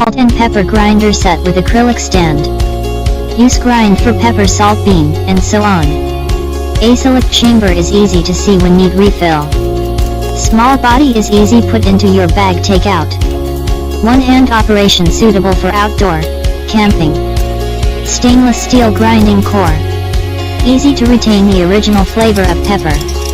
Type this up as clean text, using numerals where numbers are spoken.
salt and pepper grinder set with acrylic stand. Use grind for pepper, salt, bean, and so on. Acrylic chamber is easy to see when need refill. Small body is easy put into your bag, take out. One hand operation suitable for outdoor camping. Stainless steel grinding core. Easy to retain the original flavor of pepper.